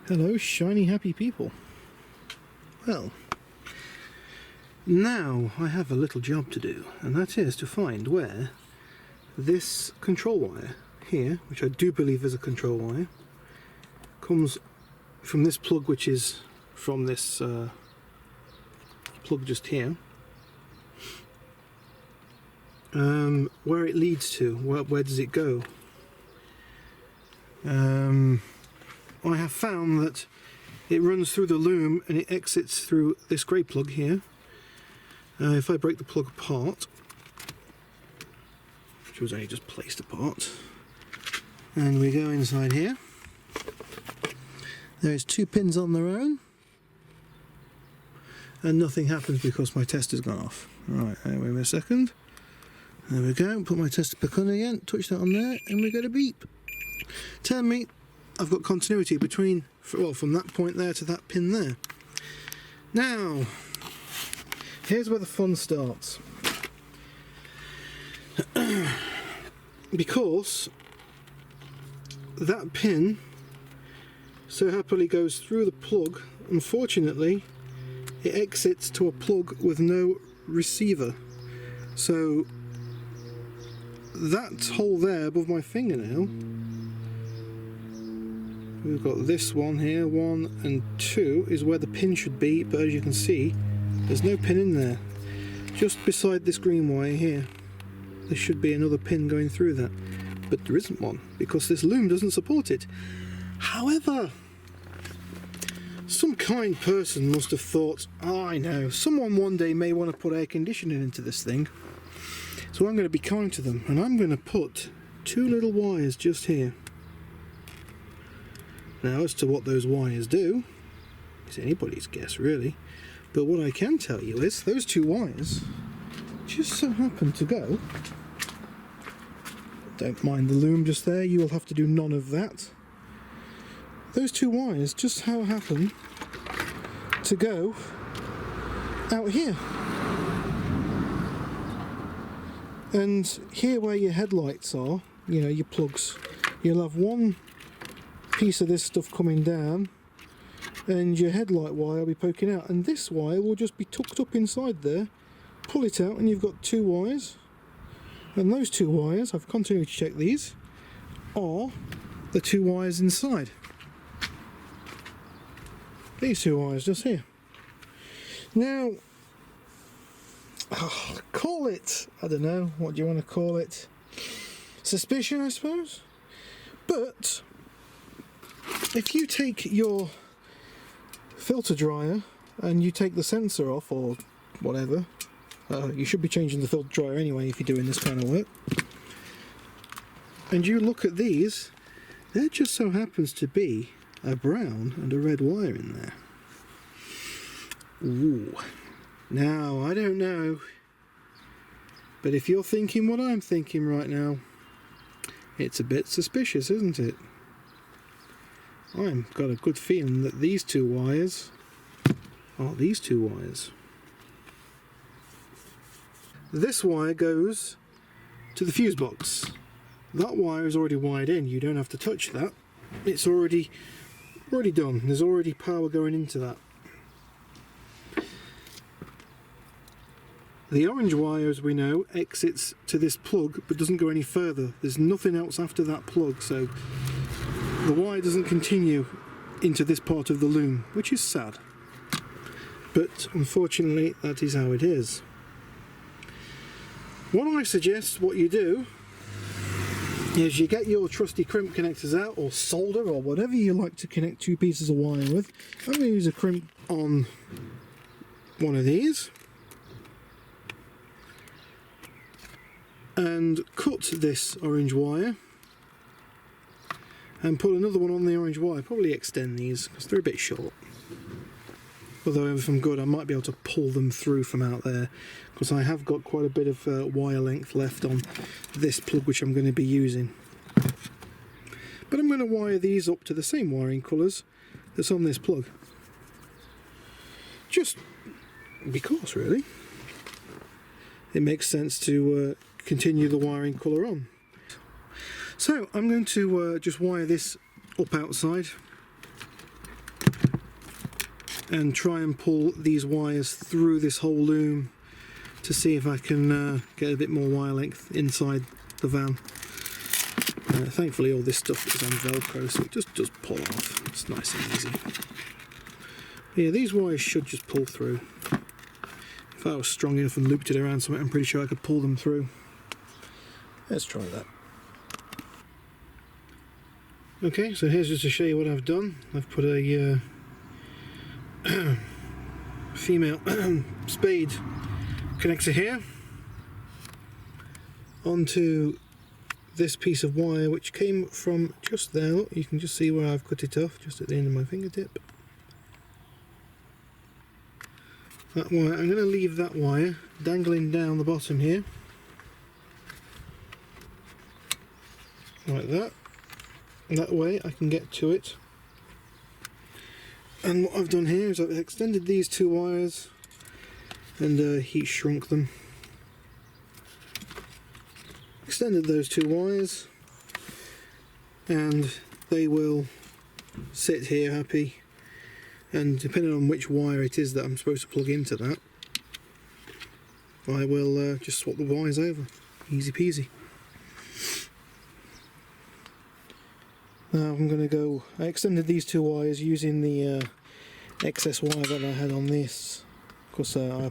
Hello, shiny happy people. Well, now I have a little job to do, and that is to find where this control wire here, which I do believe is a control wire, comes from this plug, which is from this plug just here, where it leads to, where does it go? I have found that it runs through the loom and it exits through this grey plug here. If I break the plug apart, which was only just placed apart, and we go inside here, there's 2 pins on their own, and nothing happens because my test has gone off. Right, wait a second. There we go, put my tester back on again, touch that on there, and we get a beep. Tell me I've got continuity between, well, from that point there to that pin there. Now, here's where the fun starts. Because that pin so happily goes through the plug, unfortunately it exits to a plug with no receiver. So that hole there above my fingernail, we've got this one here, 1 and 2 is where the pin should be, but as you can see there's no pin in there. Just beside this green wire here there should be another pin going through that, but there isn't one because this loom doesn't support it. However, some kind person must have thought, oh, I know, someone one day may want to put air conditioning into this thing, so I'm going to be kind to them and I'm going to put 2 little wires just here. Now, as to what those wires do, it's anybody's guess really, but what I can tell you is those 2 wires just so happen to go, don't mind the loom just there, you will have to do none of that. Those 2 wires just how happen to go out here. And here where your headlights are, you know, your plugs, you'll have one piece of this stuff coming down and your headlight wire will be poking out, and this wire will just be tucked up inside there. Pull it out and you've got 2 wires, and those 2 wires, I've continued to check these, are the 2 wires inside. These 2 wires just here. Now, call it, I don't know, what do you want to call it? Suspicion, I suppose? But if you take your filter dryer and you take the sensor off or whatever, you should be changing the filter dryer anyway if you're doing this kind of work, and you look at these, there just so happens to be a brown and a red wire in there. Ooh. Now, I don't know, but if you're thinking what I'm thinking right now, it's a bit suspicious, isn't it? I've got a good feeling that these 2 wires are these 2 wires. This wire goes to the fuse box. That wire is already wired in, you don't have to touch that. It's already done, there's already power going into that. The orange wire, as we know, exits to this plug but doesn't go any further. There's nothing else after that plug, so the wire doesn't continue into this part of the loom, which is sad. But unfortunately, that is how it is. What I suggest what you do is you get your trusty crimp connectors out, or solder, or whatever you like to connect 2 pieces of wire with. I'm going to use a crimp on one of these and cut this orange wire and put another one on the orange wire. Probably extend these because they're a bit short. Although if I'm good, I might be able to pull them through from out there, because I have got quite a bit of wire length left on this plug which I'm going to be using. But I'm going to wire these up to the same wiring colours that's on this plug. Just because, really. It makes sense to continue the wiring colour on. So I'm going to just wire this up outside and try and pull these wires through this whole loom to see if I can get a bit more wire length inside the van. Thankfully all this stuff is on Velcro, so it just does pull off. It's nice and easy. Yeah, these wires should just pull through. If I was strong enough and looped it around something, I'm pretty sure I could pull them through. Let's try that. Okay, so here's just to show you what I've done. I've put a female spade connector here onto this piece of wire, which came from just there. Look, you can just see where I've cut it off, just at the end of my fingertip. That wire, I'm going to leave that wire dangling down the bottom here, like that. That way I can get to it. And what I've done here is I've extended these two wires and heat shrunk them. Extended those two wires and they will sit here happy, and depending on which wire it is that I'm supposed to plug into that, I will just swap the wires over. Easy peasy. Now I'm going to go, I extended these two wires using the excess wire that I had on this. Of course I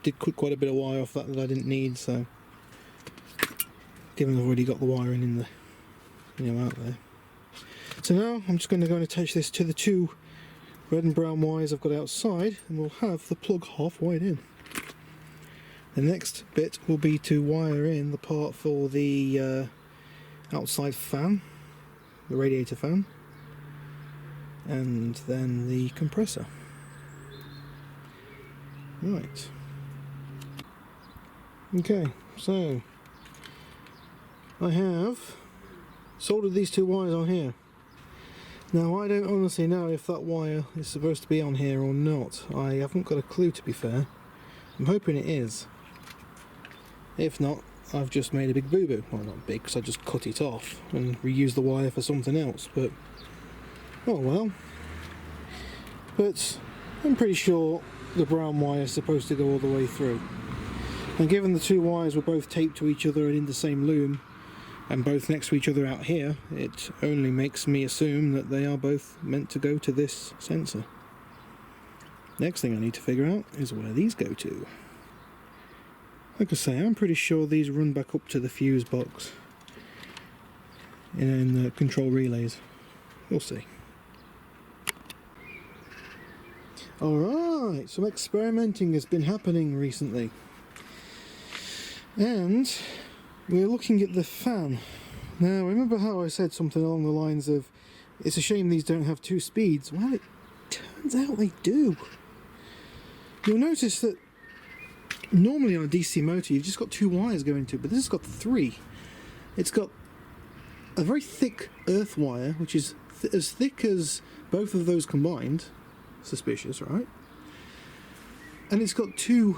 did cut quite a bit of wire off that I didn't need, so given I've already got the wiring in the, out there. So now I'm just going to go and attach this to the two red and brown wires I've got outside, and we'll have the plug half wired in. The next bit will be to wire in the part for the outside fan, the radiator fan, and then the compressor. Right. Okay, so I have soldered these two wires on here. Now I don't honestly know if that wire is supposed to be on here or not. I haven't got a clue, to be fair. I'm hoping it is. If not, I've just made a big boo-boo. Well, not big, because I just cut it off and reused the wire for something else, but oh well. But I'm pretty sure the brown wire is supposed to go all the way through. And given the two wires were both taped to each other and in the same loom, and both next to each other out here, it only makes me assume that they are both meant to go to this sensor. Next thing I need to figure out is where these go to. Like I say, I'm pretty sure these run back up to the fuse box in the control relays. We'll see. Alright, some experimenting has been happening recently. And we're looking at the fan. Now, remember how I said something along the lines of, it's a shame these don't have two speeds? Well, it turns out they do. You'll notice that normally on a DC motor you've just got two wires going to it, but this has got three. It's got a very thick earth wire, which is as thick as both of those combined. Suspicious, right? And it's got two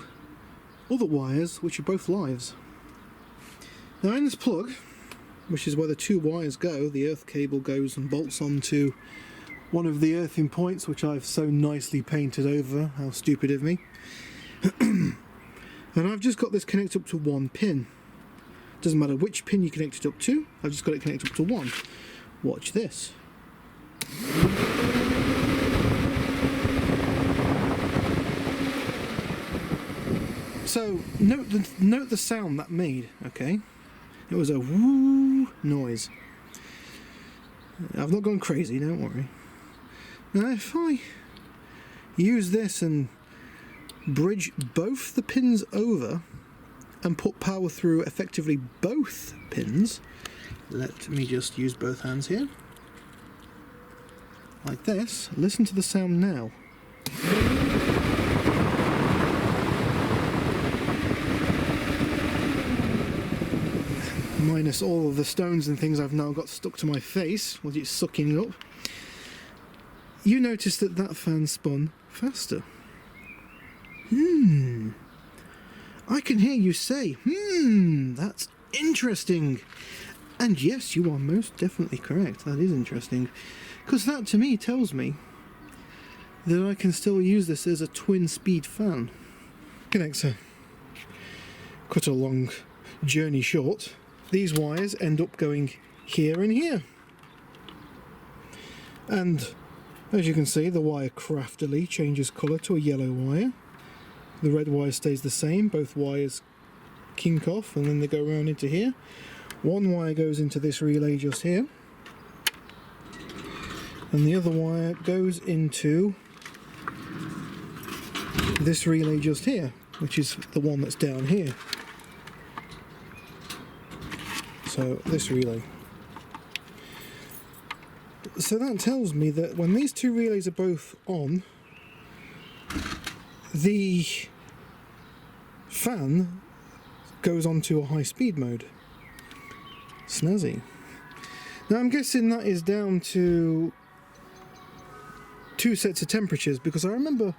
other wires, which are both lives. Now in this plug, which is where the two wires go, the earth cable goes and bolts onto one of the earthing points, which I've so nicely painted over. How stupid of me. And I've just got this connected up to one pin. Doesn't matter which pin you connect it up to, I've just got it connected up to one. Watch this. So note the sound that made, okay? It was a woo noise. I've not gone crazy, don't worry. Now if I use this and bridge both the pins over and put power through effectively both pins, let me just use both hands here, like this. Listen to the sound now. Minus all of the stones and things I've now got stuck to my face, which it's sucking up. You notice that that fan spun faster. I can hear you say, that's interesting. And yes, you are most definitely correct. That is interesting. Because that to me tells me that I can still use this as a twin speed fan. Connector. Cut a long journey short. These wires end up going here and here. And as you can see, the wire craftily changes colour to a yellow wire. The red wire stays the same, both wires kink off and then they go around into here. One wire goes into this relay just here, and the other wire goes into this relay just here, which is the one that's down here. So this relay. So that tells me that when these two relays are both on, the fan goes onto a high speed mode. Snazzy. Now I'm guessing that is down to two sets of temperatures, because I remember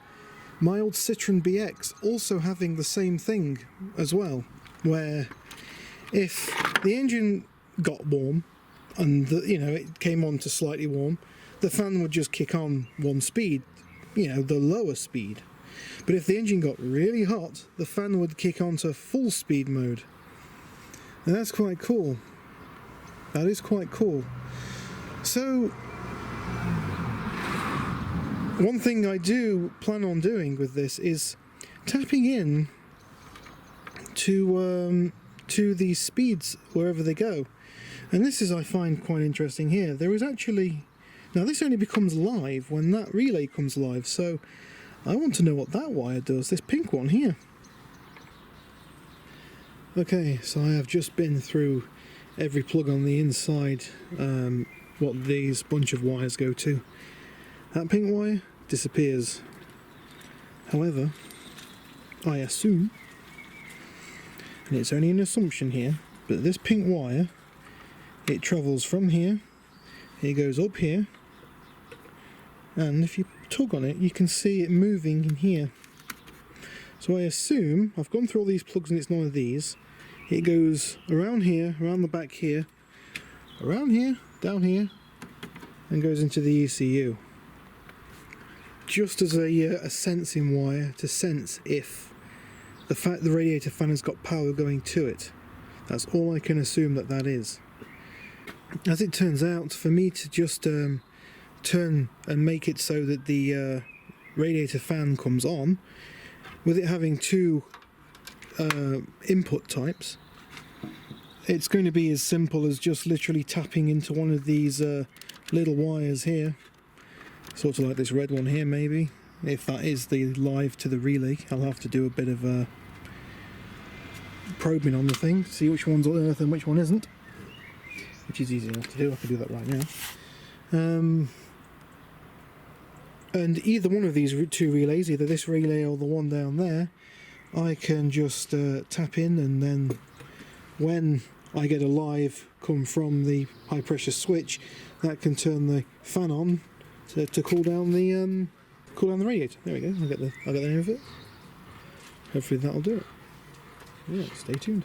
my old Citroen BX also having the same thing as well, where if the engine got warm and it came on to slightly warm, the fan would just kick on one speed, the lower speed. But if the engine got really hot, the fan would kick on to full speed mode. And that's quite cool. That is quite cool. So, one thing I do plan on doing with this is tapping in to these speeds wherever they go. And this is, I find, quite interesting here. There is actually... Now this only becomes live when that relay comes live, so I want to know what that wire does, this pink one here. Okay, so I have just been through every plug on the inside, what these bunch of wires go to. That pink wire disappears. However, I assume, and it's only an assumption here, but this pink wire, it travels from here, it goes up here, and if you tug on it, you can see it moving in here. So I assume, I've gone through all these plugs and it's none of these, it goes around here, around the back here, around here, down here, and goes into the ECU. Just as a sensing wire to sense if the radiator fan has got power going to it. That's all I can assume that is. As it turns out, for me to just turn and make it so that the radiator fan comes on, with it having two input types, it's going to be as simple as just literally tapping into one of these little wires here, sort of like this red one here maybe. If that is the live to the relay, I'll have to do a bit of probing on the thing, see which one's on earth and which one isn't, which is easy enough to do. I can do that right now. And either one of these two relays, either this relay or the one down there, I can just tap in, and then when I get a live come from the high pressure switch, that can turn the fan on to cool down the radiator. There we go. I'll get the name of it. Hopefully that'll do it. Yeah, stay tuned.